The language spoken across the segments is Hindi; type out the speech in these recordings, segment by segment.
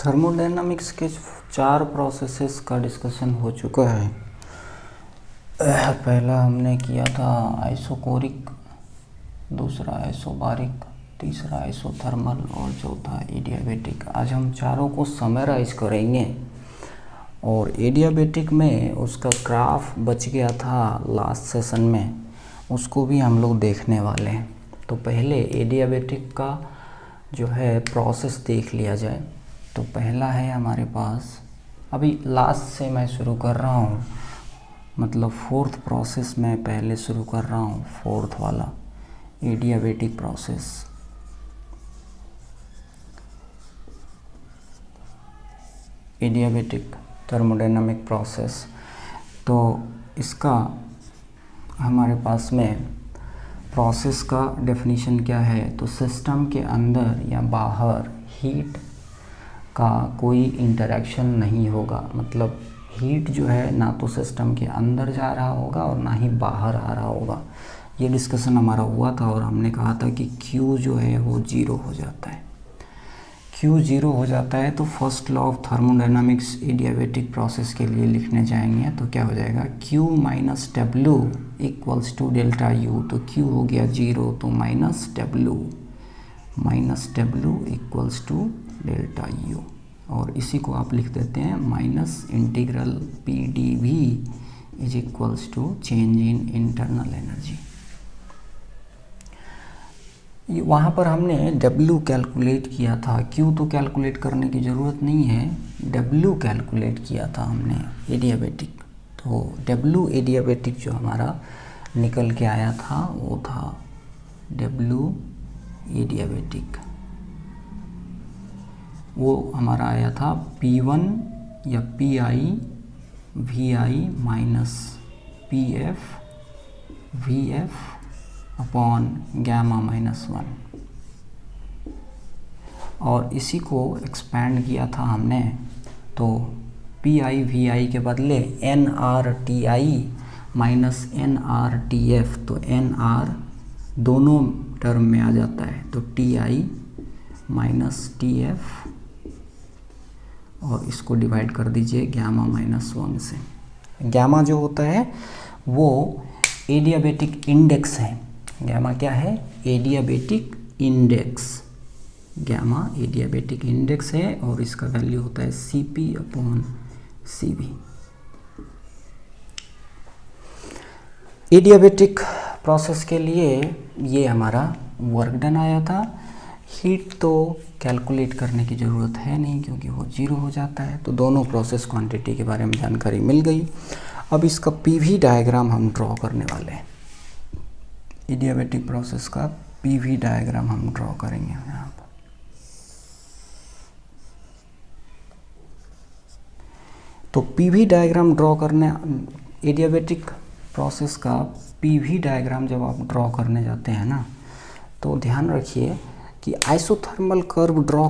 थर्मोडायनामिक्स के 4 प्रोसेसेस का डिस्कशन हो चुका है। पहला हमने किया था आइसोकोरिक, दूसरा आइसोबारिक, तीसरा आइसोथर्मल और चौथा एडियाबेटिक। आज हम चारों को समराइज करेंगे। और एडियाबेटिक में उसका ग्राफ बच गया था लास्ट सेशन में, उसको भी हम लोग देखने वाले हैं। तो पहले एडियाबेटिक का जो है प्रोसेस देख लिया जाए। तो पहला है हमारे पास, अभी लास्ट से मैं शुरू कर रहा हूँ, मतलब फोर्थ प्रोसेस मैं पहले शुरू कर रहा हूँ, फोर्थ वाला adiabatic process. Adiabatic thermodynamic process, तो इसका हमारे पास में प्रोसेस का डेफिनेशन क्या है, तो सिस्टम के अंदर या बाहर हीट का कोई इंटरेक्शन नहीं होगा। मतलब हीट जो है ना तो सिस्टम के अंदर जा रहा होगा और ना ही बाहर आ रहा होगा। ये डिस्कशन हमारा हुआ था और हमने कहा था कि Q जो है वो 0 हो जाता है। Q 0 हो जाता है तो first law of thermodynamics adiabatic process के लिए लिखने जाएंगे तो क्या हो जाएगा, Q minus W equals to delta U। तो Q हो गया 0 तो minus W equals to delta U। और इसी को आप लिख देते हैं minus integral PdV is equals to change in internal energy. वहाँ पर हमने W कैलकुलेट किया था, Q तो कैलकुलेट करने की ज़रूरत नहीं है, W कैलकुलेट किया था हमने एडियाबेटिक। तो W एडियाबेटिक जो हमारा निकल के आया था वो था W एडियाबेटिक। वो हमारा आया था P1 या PI VI minus PF VF upon gamma minus 1। और इसी को एक्सपैंड किया था हमने, तो PI VI के बदले NRTI माइनस NRTF, तो NR दोनों टर्म में आ जाता है, तो TI माइनस TF और इसको डिवाइड कर दीजिए गैमा माइनस 1 से। गैमा जो होता है वो एडियाबेटिक इंडेक्स है। गैमा क्या है, adiabatic index. Gamma adiabatic index है और इसका वैल्यू होता है CP upon CV। Adiabatic process के लिए ये हमारा वर्क डन आया था। हीट तो कैलकुलेट करने की ज़रूरत है नहीं क्योंकि वो 0 हो जाता है। तो दोनों प्रोसेस क्वांटिटी के बारे में जानकारी मिल गई। अब इसका PV डायग्राम हम ड्रॉ करने वाले हैं। एडियाबेटिक प्रोसेस का PV डायग्राम हम ड्रॉ करेंगे यहाँ पर। तो PV डायग्राम ड्रॉ करने, एडियाबेटिक प्रोसेस का PV डायग्राम जब आप ड्रॉ करने जाते हैं ना, तो ध्यान रखिए कि आइसोथर्मल कर्व ड्रॉ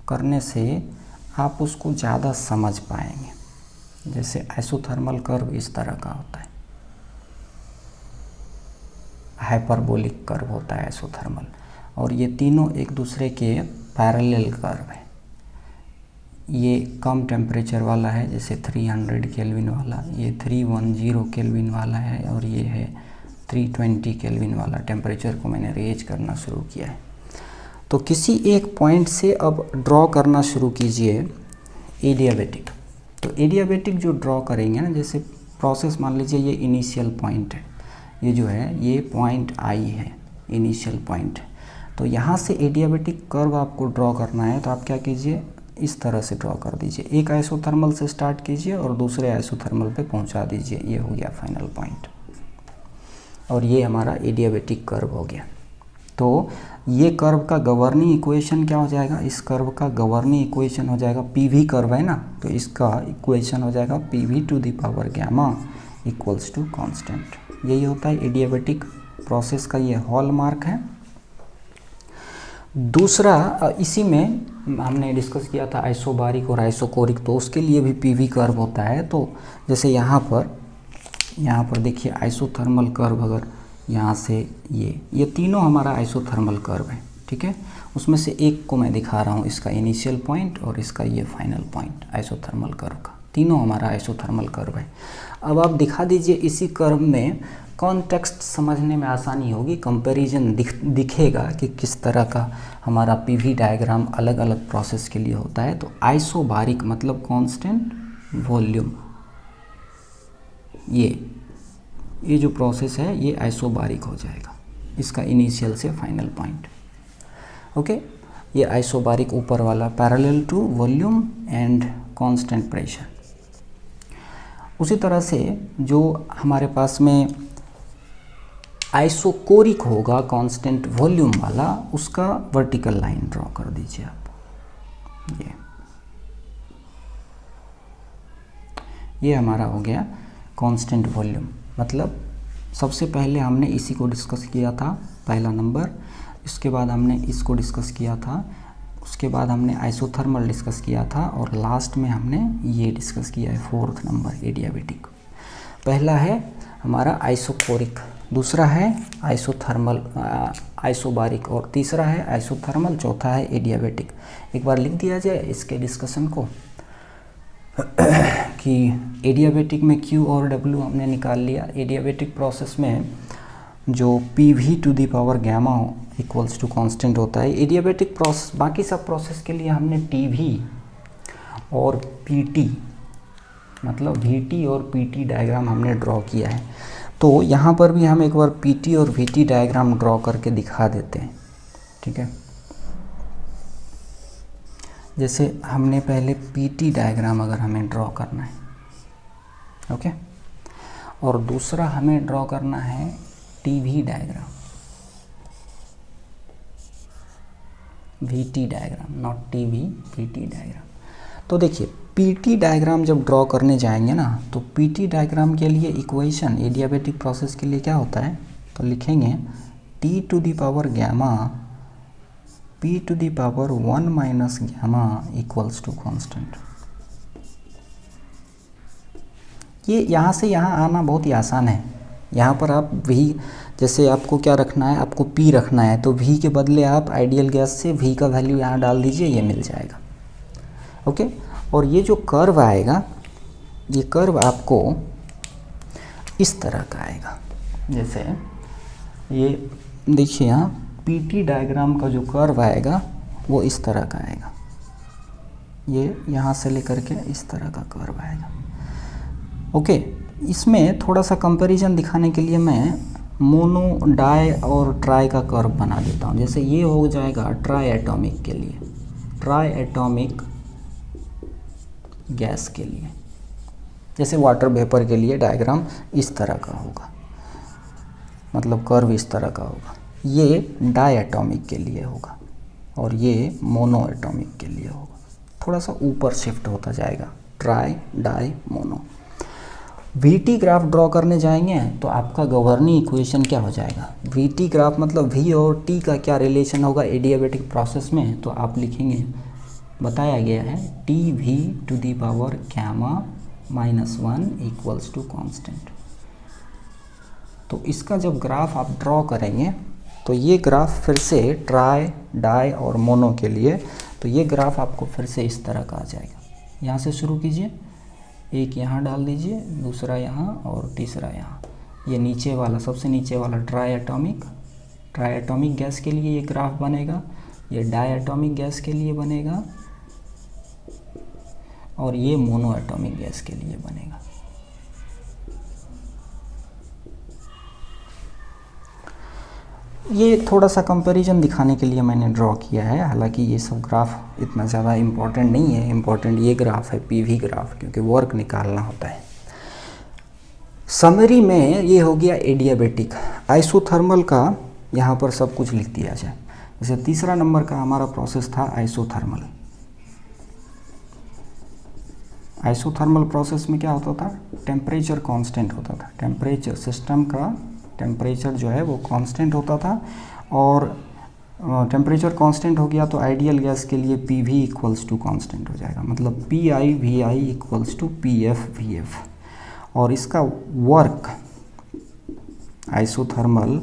करने से आप उसको ज़्यादा समझ पाएंगे। जैसे आइसोथर्मल कर्व इस तरह का होता है, हाइपरबोलिक कर्व होता है आइसोथर्मल, और ये तीनों एक दूसरे के पैरेलल कर्व है। ये कम टेम्परेचर वाला है, जैसे 300 केल्विन वाला, ये 310 केल्विन वाला है, और ये है 320 केल्विन वाला। टेम्परेचर को मैंने रेज करना शुरू किया है। तो किसी एक पॉइंट से अब ड्रॉ करना शुरू कीजिए एडियाबेटिक। तो एडियाबेटिक जो ड्रॉ करेंगे ना, जैसे प्रोसेस मान लीजिए ये इनिशियल पॉइंट है, ये जो है ये पॉइंट I है, इनिशियल पॉइंट। तो यहाँ से एडियाबेटिक कर्व आपको ड्रॉ करना है, तो आप क्या कीजिए, इस तरह से ड्रॉ कर दीजिए। एक आइसोथर्मल से स्टार्ट कीजिए और दूसरे आइसोथर्मल पे पहुँचा दीजिए। ये हो गया फाइनल पॉइंट, और ये हमारा एडियाबेटिक कर्व हो गया। तो ये कर्व का गवर्निंग इक्वेशन क्या हो जाएगा, इस कर्व का गवर्निंग इक्वेशन हो जाएगा, PV कर्व है ना, तो इसका इक्वेशन हो जाएगा PV to the power gamma equals to constant. यही होता है एडियाबेटिक प्रोसेस का, ये हॉलमार्क है। दूसरा, इसी में हमने डिस्कस किया था आइसोबारिक और आइसोकोरिक, तो उसके लिए भी PV कर्व होता है। तो जैसे यहाँ पर देखिए आइसोथर्मल कर्व, अगर यहाँ से ये तीनों हमारा आइसोथर्मल कर्व है। ठीक है। उसमें से एक को मैं दिखा रहा हूँ, इसका इनिशियल पॉइंट और इसका ये फाइनल पॉइंट आइसोथर्मल कर्व का, तीनों हमारा आइसोथर्मल कर्व है। अब आप दिखा दीजिए इसी कर्व में कॉन्टेक्स्ट समझने में आसानी होगी, कंपैरिजन दिखेगा कि किस तरह का हमारा पीवी डायग्राम अलग अलग प्रोसेस के लिए होता है। तो आइसोबारिक मतलब कांस्टेंट वॉल्यूम, ये जो प्रोसेस है ये आइसोबारिक हो जाएगा, इसका इनिशियल से फाइनल पॉइंट। ओके, ये आइसोबारिक ऊपर वाला parallel to volume and constant pressure. उसी तरह से जो हमारे पास में आइसोकोरिक होगा कांस्टेंट वॉल्यूम वाला, उसका वर्टिकल लाइन ड्रॉ कर दीजिए आप। ये हमारा हो गया कांस्टेंट वॉल्यूम। मतलब सबसे पहले हमने इसी को डिस्कस किया था, पहला नंबर, इसके बाद हमने इसको डिस्कस किया था, उसके बाद हमने आइसोथर्मल डिस्कस किया था, और लास्ट में हमने ये डिस्कस किया है, फोर्थ नंबर एडियाबेटिक। पहला है हमारा आइसोकोरिक, दूसरा है आइसोथर्मल आइसोबारिक, और तीसरा है आइसोथर्मल, चौथा है एडियाबेटिक। एक बार लिख दिया जाए इसके डिस्कशन को कि एडियाबेटिक में Q और W हमने निकाल लिया। एडियाबेटिक प्रोसेस में जो PV to the power gamma equals to constant होता है, एडियाबेटिक प्रोसेस, बाकी सब प्रोसेस के लिए हमने TV और PT मतलब VT और PT डायग्राम हमने ड्रॉ किया है। तो यहाँ पर भी हम एक बार PT और VT डायग्राम ड्रॉ करके दिखा देते हैं, ठीक है। जैसे हमने पहले PT डायग्राम अगर हमें ड्रॉ करना है, ओके, और दूसरा हमें ड्रॉ करना है TV diagram, VT diagram, not TV, PT diagram. तो देखिए PT डायग्राम जब ड्रॉ करने जाएंगे ना, तो PT डायग्राम के लिए इक्वेशन एडियाबेटिक प्रोसेस के लिए क्या होता है, तो लिखेंगे T to the power gamma P to the power 1 minus gamma equals to constant. ये यहाँ से यहाँ आना बहुत ही आसान है। यहाँ पर आप V, जैसे आपको क्या रखना है, आपको P रखना है, तो V के बदले आप आइडियल गैस से V का वैल्यू यहाँ डाल दीजिए, ये मिल जाएगा, ओके। और ये जो कर्व आएगा, ये कर्व आपको इस तरह का आएगा। जैसे ये देखिए यहाँ PT डायग्राम का जो कर्व आएगा वो इस तरह का आएगा, ये यहाँ से लेकर के इस तरह का कर्व आएगा, ओके। इसमें थोड़ा सा कंपैरिजन दिखाने के लिए मैं मोनो, डाई और ट्राई का कर्व बना देता हूँ। जैसे ये हो जाएगा ट्राई एटॉमिक के लिए, ट्राई एटॉमिक गैस के लिए, जैसे वाटर वेपर के लिए डायग्राम इस तरह का होगा, मतलब कर्व इस तरह का होगा। ये डाई एटॉमिक के लिए होगा और ये मोनो एटॉमिक के लिए होगा, थोड़ा सा ऊपर शिफ्ट होता जाएगा, tri, di, mono. VT graph draw करने जाएंगे तो आपका गवर्निंग इक्वेशन क्या हो जाएगा, VT ग्राफ मतलब V और T का क्या रिलेशन होगा एडियाबेटिक प्रोसेस में, तो आप लिखेंगे, बताया गया है TV to the power gamma -1 equals to constant. तो इसका जब ग्राफ आप ड्रॉ करेंगे तो ये ग्राफ फिर से ट्राई, डाई और मोनो के लिए, तो ये ग्राफ आपको फिर से इस तरह का आ जाएगा। यहाँ से शुरू कीजिए, एक यहाँ डाल दीजिए, दूसरा यहाँ और तीसरा यहाँ। ये नीचे वाला, सबसे नीचे वाला ट्राई एटॉमिक गैस के लिए ये ग्राफ बनेगा, ये डाई एटॉमिक गैस के लिए बनेगा और ये मोनो एटॉमिक गैस के लिए बनेगा। ये थोड़ा सा कंपैरिजन दिखाने के लिए मैंने ड्रॉ किया है, हालांकि ये सब ग्राफ इतना ज़्यादा इम्पोर्टेंट नहीं है। इम्पोर्टेंट ये ग्राफ है PV ग्राफ, क्योंकि वर्क निकालना होता है। समरी में ये हो गया एडियाबेटिक। आइसोथर्मल का यहाँ पर सब कुछ लिख दिया जाए। जैसे तीसरा नंबर का हमारा प्रोसेस था आइसोथर्मल। आइसोथर्मल प्रोसेस में क्या होता था, टेम्परेचर कांस्टेंट होता था, टेम्परेचर सिस्टम का टेम्परेचर जो है वो कांस्टेंट होता था, और टेम्परेचर कांस्टेंट हो गया तो आइडियल गैस के लिए PV इक्वल्स टू कांस्टेंट हो जाएगा, मतलब PI VI equals to PF VF। और इसका वर्क, आइसोथर्मल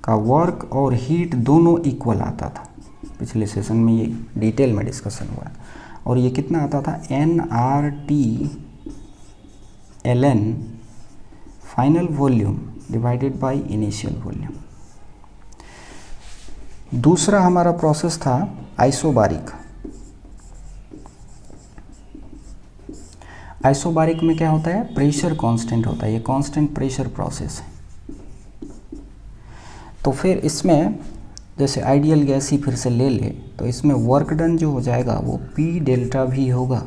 का वर्क और हीट दोनों इक्वल आता था, पिछले सेशन में ये डिटेल में डिस्कशन हुआ है। और ये कितना आता था, nRT/ln final volume divided by initial volume. दूसरा हमारा प्रोसेस था आइसोबारिक। आइसोबारिक में क्या होता है, प्रेशर कांस्टेंट होता है, ये कांस्टेंट प्रेशर प्रोसेस है। तो फिर इसमें जैसे आइडियल गैस ही फिर से ले ले तो इसमें वर्क डन जो हो जाएगा वो P डेल्टा V होगा,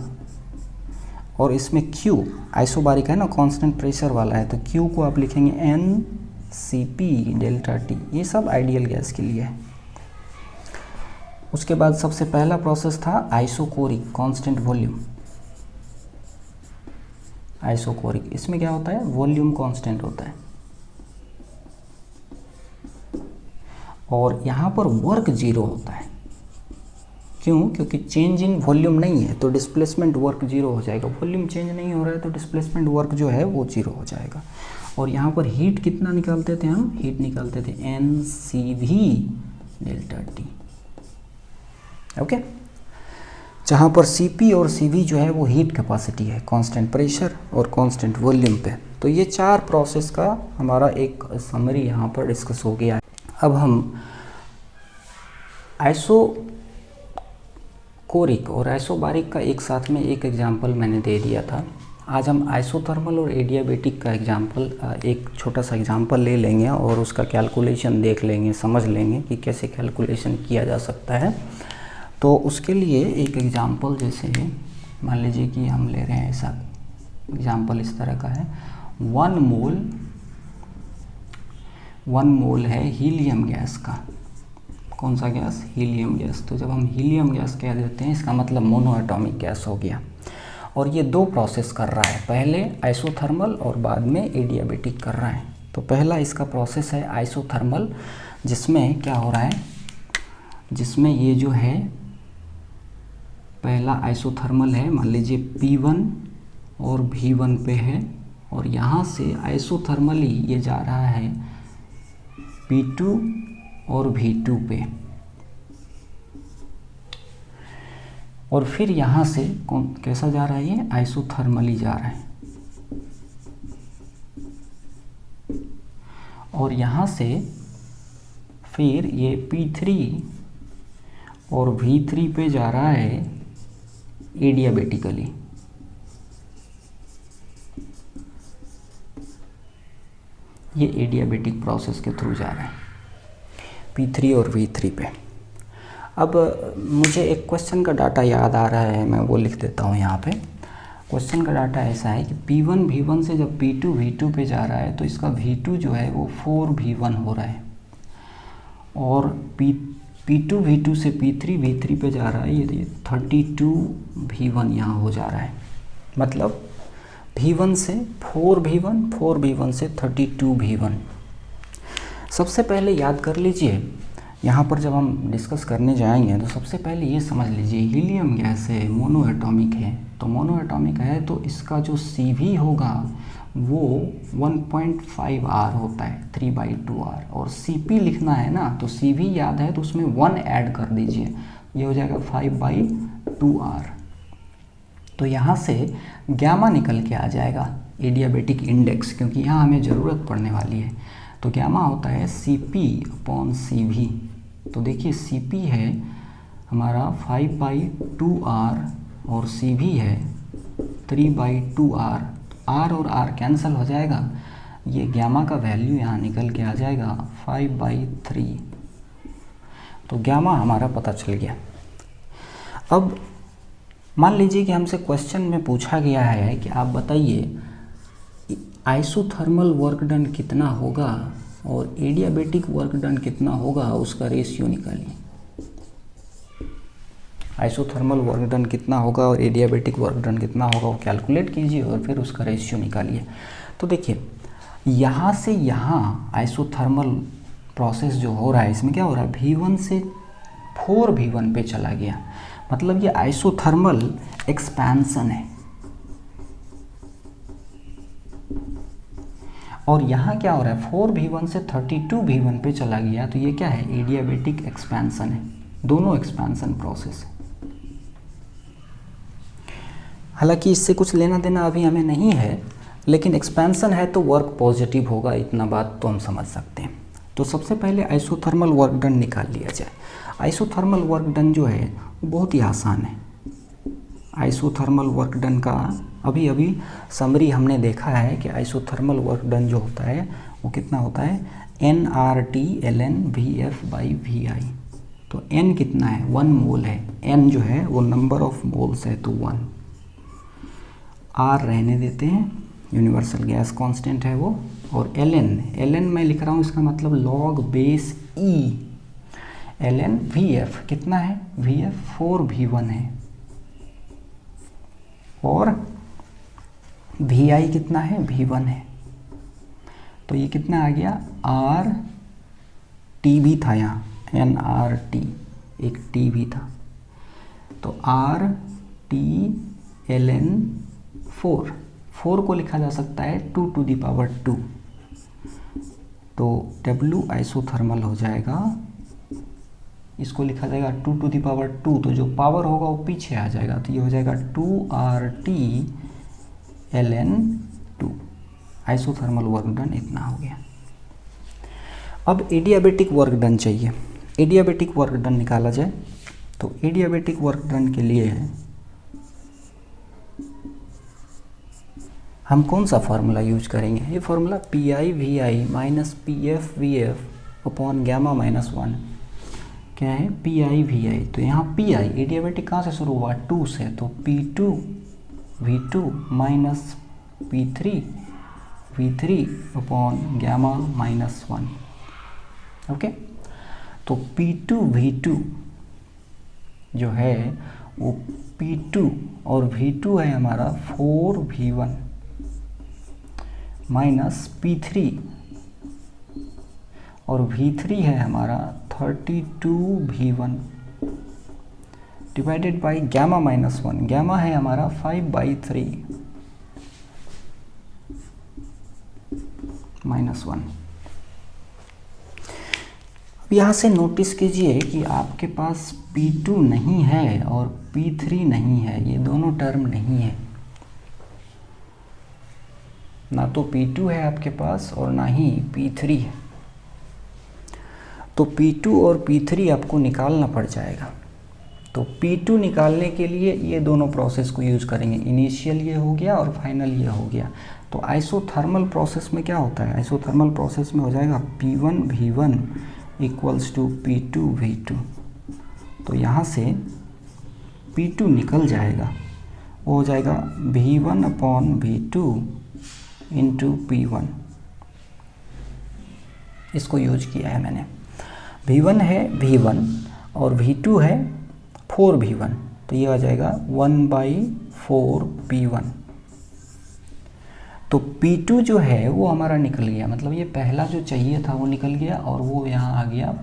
और इसमें Q आइसोबारिक है ना, कांस्टेंट प्रेशर वाला है, तो Q को आप लिखेंगे NCP डेल्टा T। ये सब आइडियल गैस के लिए है। उसके बाद सबसे पहला प्रोसेस था आइसोकोरिक, कांस्टेंट वॉल्यूम। आइसोकोरिक, इसमें क्या होता है, वॉल्यूम कांस्टेंट होता है, और यहाँ पर वर्क जीरो होता है। क्यों, क्योंकि चेंज इन वॉल्यूम नहीं है तो डिस्प्लेसमेंट वर्क जीरो हो जाएगा। वॉल्यूम चेंज नहीं हो रहा है तो डिस्प्लेसमेंट वर्क जो है वो जीरो हो जाएगा। और यहाँ पर हीट कितना निकालते थे हम, हीट निकालते थे NCV डेल्टा T। ओके, जहाँ पर CP और CV जो है वो हीट कैपेसिटी है, कांस्टेंट प्रेशर और कांस्टेंट वॉल्यूम पे। तो ये चार प्रोसेस का हमारा एक समरी यहाँ पर डिस्कस हो गया है। अब हम आइसोकोरिक और आइसोबारिक का एक साथ में एक एग्जाम्पल मैंने दे दिया था। आज हम आइसोथर्मल और एडियाबेटिक का एग्जाम्पल, एक छोटा सा एग्जाम्पल ले लेंगे और उसका कैलकुलेशन देख लेंगे, समझ लेंगे कि कैसे कैलकुलेशन किया जा सकता है। तो उसके लिए एक एग्जाम्पल, जैसे मान लीजिए कि हम ले रहे हैं ऐसा एग्जाम्पल इस तरह का है, 1 मोल है हीलियम गैस का। कौन सा गैस, हीलियम गैस। तो जब हम हीलियम गैस कह देते हैं इसका मतलब मोनो एटॉमिक गैस हो गया। और ये दो प्रोसेस कर रहा है, पहले आइसोथर्मल और बाद में एडियाबेटिक कर रहा है। तो पहला इसका प्रोसेस है आइसोथर्मल, जिसमें क्या हो रहा है, जिसमें ये जो है पहला आइसोथर्मल है, मान लीजिए P1 और V1 पे है, और यहाँ से आइसोथर्मली ये जा रहा है P2 और V2 पे, और फिर यहाँ से कैसा जा रहा है, ये आइसोथर्मली जा रहा है, और यहाँ से फिर ये P3 और V3 पे जा रहा है एडियाबेटिकली। ये एडियाबेटिक प्रोसेस के थ्रू जा रहा है P3 और V3 पे। अब मुझे एक क्वेश्चन का डाटा याद आ रहा है, मैं वो लिख देता हूँ यहाँ पे। क्वेश्चन का डाटा ऐसा है कि P1 V1 से जब P2 V2 पे जा रहा है तो इसका V2 जो है वो 4V1 हो रहा है, और P2 V2 से P3 V3 पे जा रहा है ये 32V1 यहाँ हो जा रहा है। मतलब V1 से 4V1, 4V1 से 32V1। सबसे पहले याद कर लीजिए, यहाँ पर जब हम डिस्कस करने जाएंगे तो सबसे पहले ये समझ लीजिए हीलियम गैस है, मोनो एटॉमिक है। तो मोनो एटॉमिक है तो इसका जो CV होगा वो 1.5R होता है, 3/2R। और CP लिखना है ना, तो CV याद है तो उसमें 1 ऐड कर दीजिए, ये हो जाएगा 5/2R। तो यहाँ से गैमा निकल के आ जाएगा, एडियाबेटिक इंडेक्स, क्योंकि यहाँ हमें ज़रूरत पड़ने वाली है। तो गैमा होता है CP/CV। तो देखिए CP है हमारा 5/2R और CV है 3/2R। R और R कैंसिल हो जाएगा, ये गैमा का वैल्यू यहाँ निकल के आ जाएगा 5/3। तो गैमा हमारा पता चल गया। अब मान लीजिए कि हमसे क्वेश्चन में पूछा गया है कि आप बताइए आइसोथर्मल वर्क डन कितना होगा और एडियाबेटिक वर्क डन कितना होगा, उसका रेशियो निकालिए। आइसोथर्मल वर्क डन कितना होगा और एडियाबेटिक वर्क डन कितना होगा वो कैलकुलेट कीजिए और फिर उसका रेशियो निकालिए। तो देखिए यहाँ से यहाँ आइसोथर्मल प्रोसेस जो हो रहा है इसमें क्या हो रहा है, V1 से 4V1 पे चला गया, मतलब ये आइसोथर्मल एक्सपेंशन है। और यहाँ क्या हो रहा है, 4V1 से 32V1 पे चला गया, तो ये क्या है, एडियाबेटिक एक्सपेंशन है। दोनों एक्सपेंशन प्रोसेस है। हालांकि इससे कुछ लेना देना अभी हमें नहीं है, लेकिन एक्सपेंशन है तो वर्क पॉजिटिव होगा, इतना बात तो हम समझ सकते हैं। तो सबसे पहले आइसोथर्मल वर्क डन निकाल लिया जाए। आइसोथर्मल वर्क डन जो है वो बहुत ही आसान है। आइसोथर्मल वर्क डन का अभी अभी समरी हमने देखा है कि आइसोथर्मल वर्क डन जो होता है वो कितना होता है, nRT ln VF by VI। तो n कितना है, 1 मोल है। n जो है वो नंबर ऑफ मोल्स है तो 1। r रहने देते हैं, यूनिवर्सल गैस कांस्टेंट है वो। और ln मैं लिख रहा हूँ, इसका मतलब log base e ln VF कितना है, VF 4V1 है। और VI कितना है, V1 है। तो ये कितना आ गया, RT भी था यहाँ, nRT एक T भी था, तो RT ln 4 को लिखा जा सकता है 2 to the power 2। तो W आइसोथर्मल हो जाएगा, इसको लिखा जाएगा 2 to the power 2, तो जो पावर होगा वो पीछे आ जाएगा, तो ये हो जाएगा 2RT ln 2। Isothermal work done इतना हो गया। अब एडियाबेटिक वर्क डन चाहिए। एडियाबेटिक वर्क डन निकाला जाए तो एडियाबेटिक वर्क डन के लिए हम कौन सा फार्मूला यूज करेंगे, ये formula PI/VI minus PF/VF upon gamma minus 1 क्या है, PI/VI। तो यहाँ PI एडियाबेटिक कहाँ से शुरू हुआ, 2 से, तो P2V2 minus P3V3 upon gamma minus 1। Okay, तो P2V2 जो है वो P2 और V2 है हमारा 4V1 माइनस P3 और V3 है हमारा 32V1 divided by gamma minus 1। Gamma है हमारा 5/3 माइनस 1। अब यहाँ से नोटिस कीजिए कि आपके पास P2 नहीं है और P3 नहीं है, ये दोनों टर्म नहीं है। ना तो P2 है आपके पास और ना ही P3 है, तो P2 और P3 आपको निकालना पड़ जाएगा। तो P2 निकालने के लिए ये दोनों प्रोसेस को यूज करेंगे, इनिशियल ये हो गया और फाइनल ये हो गया। तो आइसोथर्मल प्रोसेस में क्या होता है, आइसोथर्मल प्रोसेस में हो जाएगा P1V1 इक्वल्स टू P2V2। तो यहाँ से P2 निकल जाएगा, वो हो जाएगा V1 upon V2 into P1। इसको यूज किया है मैंने। V1 है V1 और V2 है 4V1, तो ये आ जाएगा 1/4P1। तो P2 जो है वो हमारा निकल गया, मतलब ये पहला जो चाहिए था वो निकल गया और वो यहाँ आ गया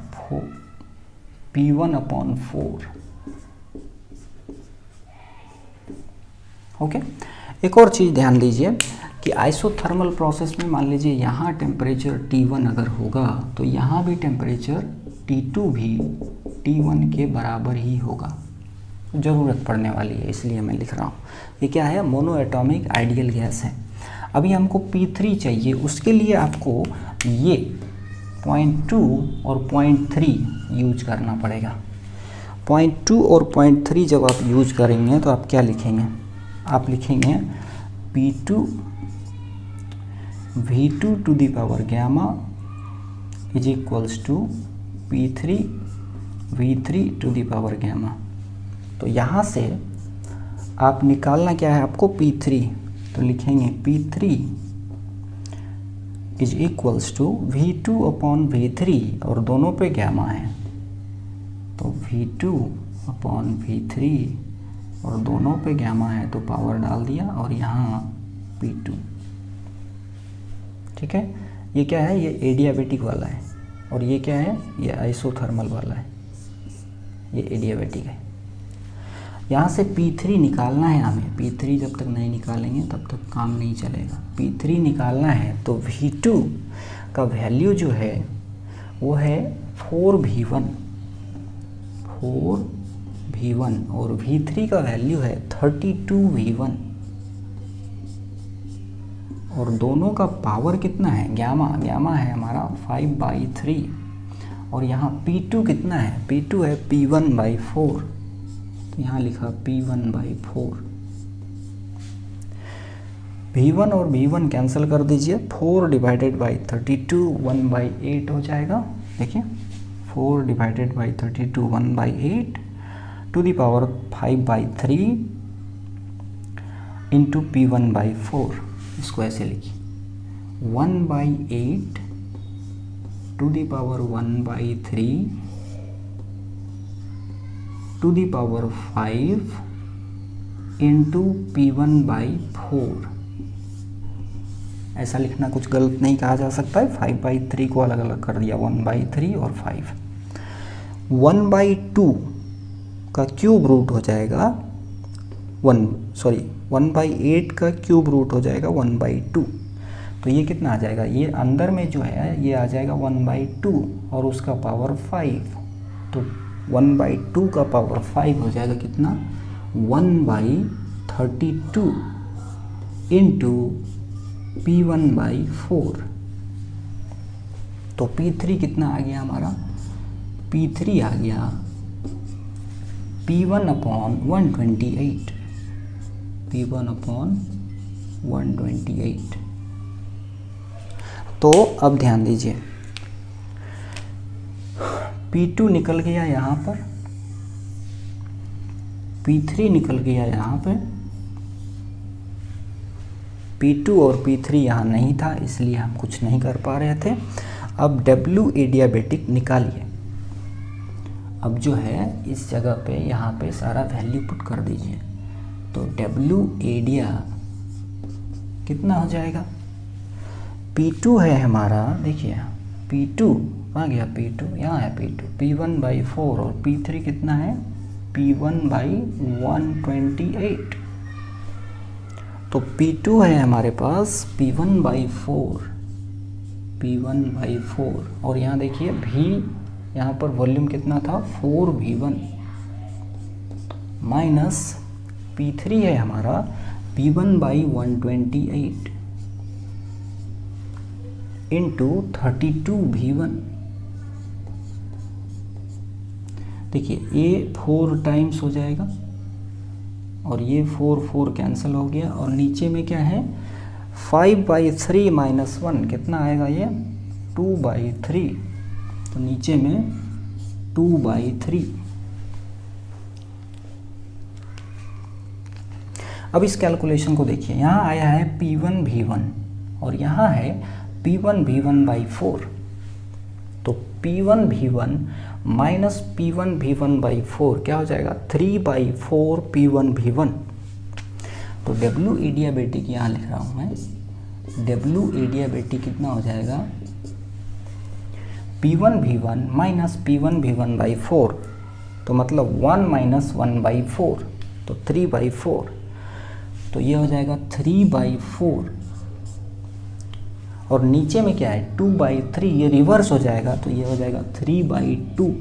P1 अपॉन 4। ओके, एक और चीज़ ध्यान दीजिए कि आइसोथर्मल प्रोसेस में मान लीजिए यहाँ टेम्परेचर T1 अगर होगा तो यहाँ भी टेम्परेचर T2 भी T1 के बराबर ही होगा। ज़रूरत पड़ने वाली है इसलिए मैं लिख रहा हूँ। ये क्या है, मोनो एटॉमिक आइडियल गैस है। अभी हमको P3 चाहिए, उसके लिए आपको ये 0.2 और 0.3 यूज करना पड़ेगा। 0.2 और 0.3 जब आप यूज करेंगे तो आप क्या लिखेंगे, आप लिखेंगे P2 V2 to the power gamma is equals to P3 V3 to the power gamma. तो यहाँ से आप निकालना क्या है आपको, P3, तो लिखेंगे P3 is equals to V2 upon V3 और दोनों पे गामा है, तो V2 अपॉन V3 और दोनों पे गामा है तो पावर डाल दिया और यहाँ P2। ठीक है, ये क्या है, ये एडियाबेटिक वाला है और ये क्या है, ये आइसोथर्मल वाला है, ये एडियाबेटिक है। यहाँ से P3 निकालना है हमें, P3 जब तक नहीं निकालेंगे तब तक काम नहीं चलेगा। P3 निकालना है तो V2 का वैल्यू जो है वो है 4V1 4v1 और v3 का वैल्यू है 32v1 और दोनों का पावर कितना है, गामा है हमारा 5/3 और यहाँ P2 कितना है, P2 है P1/4, तो यहाँ लिखा P1/4। V1 और V1 कैंसिल कर दीजिए, 4 डिवाइडेड बाई 32 1/8 हो जाएगा। देखिए 4 divided by 32 1/8 to the power 5/3 into P1/4, इसको ऐसे लिखिए 1/8 to the power 1/3 to the power 5 into P1/4। ऐसा लिखना कुछ गलत नहीं कहा जा सकता है। 5/3 को अलग अलग कर दिया, 1/3 और 5। 1/2 का क्यूब रूट हो जाएगा 1/8 का क्यूब रूट हो जाएगा 1/2, तो ये कितना आ जाएगा, ये अंदर में जो है ये आ जाएगा 1/2 और उसका पावर 5, तो 1/2 का पावर 5 हो जाएगा कितना, 1/32 इंटू P1/4। तो P3 कितना आ गया हमारा, P3 आ गया P1/128, P1/128। तो अब ध्यान दीजिए, P2 निकल गया यहाँ पर, P3 निकल गया यहाँ पे, P2 और P3 यहाँ नहीं था इसलिए हम कुछ नहीं कर पा रहे थे। अब W एडियाबेटिक निकालिए। अब जो है इस जगह पे यहाँ पे सारा वैल्यू पुट कर दीजिए, तो W एडिया कितना हो जाएगा, P2 है हमारा, देखिए P2 आ गया, P2 यहाँ है, P2 P1/4 और P3 कितना है, P1/128। तो P2 है हमारे पास P1/4 और यहाँ देखिए V, यहाँ पर वॉल्यूम कितना था 4v1 माइनस P3 है हमारा P1/128 इंटू 32v1। देखिए ये 4 टाइम्स हो जाएगा और ये 4 कैंसिल हो गया और नीचे में क्या है 5/3 माइनस 1 कितना आएगा, ये 2/3, तो नीचे में 2/3। अब इस कैलकुलेशन को देखिए, यहाँ आया है P1v1 और यहाँ है P1v1/4, तो P1v1 माइनस P1v1/4 क्या हो जाएगा, 3/4 P1v1। तो W एडियाबेटिक यहाँ लिख रहा हूँ मैं, W एडियाबेटिक कितना हो जाएगा, P1v1 माइनस P1v1/4, तो मतलब 1 माइनस 1/4, तो 3/4, तो ये हो जाएगा 3/4 और नीचे में क्या है 2/3, ये रिवर्स हो जाएगा तो ये हो जाएगा 3/2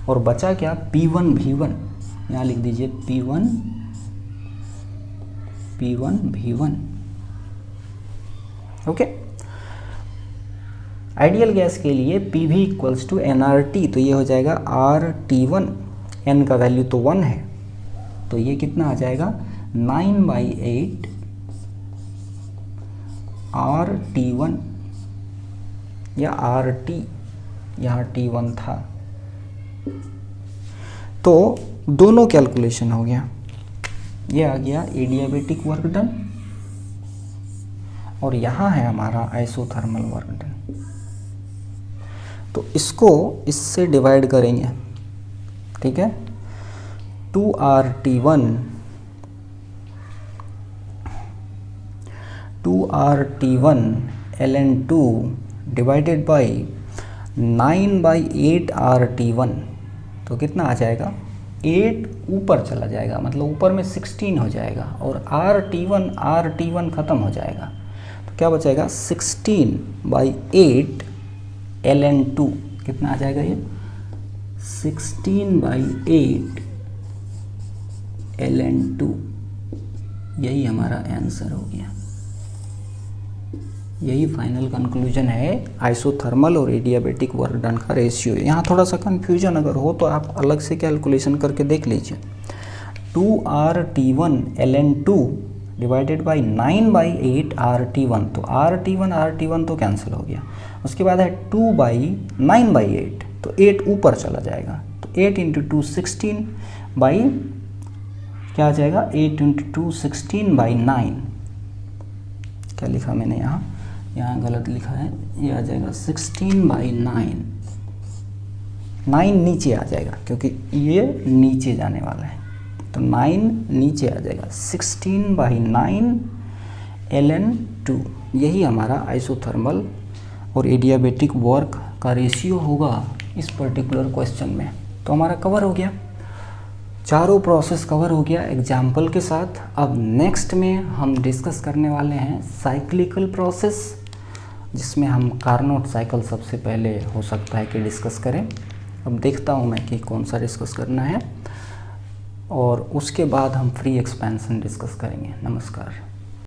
और बचा क्या P1v1, यहाँ लिख दीजिए P1v1। ओके, आइडियल गैस के लिए PV इक्वल्स टू nRT, तो ये हो जाएगा RT1, n का वैल्यू तो 1 है, तो ये कितना आ जाएगा 9/8 RT1 या RT, यहाँ T1 था, तो दोनों कैलकुलेशन हो गया। ये आ गया एडियाबेटिक वर्क डन और यहाँ है हमारा आइसोथर्मल वर्क डन। तो इसको इससे डिवाइड करेंगे, ठीक है, 2RT1 ln2 divided by 9/8 RT1, तो कितना आ जाएगा, 8 ऊपर चला जाएगा, मतलब ऊपर में 16 हो जाएगा और RT1 ख़त्म हो जाएगा, तो क्या बचेगा 16/8 ln2, कितना आ जाएगा ये 16/8 ln2, यही हमारा आंसर हो गया। यही फाइनल कंक्लूजन है आइसोथर्मल और एडियाबेटिक वर्क डन का रेशियो। यहाँ थोड़ा सा कन्फ्यूजन अगर हो तो आप अलग से कैलकुलेशन करके देख लीजिए। 2RT1 ln2 divided by 9/8 RT1, तो RT1 तो कैंसिल हो गया। उसके बाद है 2/9/8, तो 8 ऊपर चला जाएगा, तो 8 × 2 16 बाई क्या आ जाएगा 8 × 2 16/9। क्या लिखा मैंने यहाँ गलत लिखा है, ये आ जाएगा 16/9। 9 नीचे आ जाएगा क्योंकि ये नीचे जाने वाला है, तो 9 नीचे आ जाएगा 16/9 ln2। यही हमारा आइसोथर्मल और एडियाबेटिक वर्क का रेशियो होगा इस पर्टिकुलर क्वेश्चन में। तो हमारा कवर हो गया, चारों प्रोसेस कवर हो गया एग्जाम्पल के साथ। अब नेक्स्ट में हम डिस्कस करने वाले हैं साइक्लिकल प्रोसेस, जिसमें हम कार्नोट साइकिल सबसे पहले हो सकता है कि डिस्कस करें। अब देखता हूं मैं कि कौन सा डिस्कस करना है, और उसके बाद हम फ्री एक्सपेंशन डिस्कस करेंगे। नमस्कार।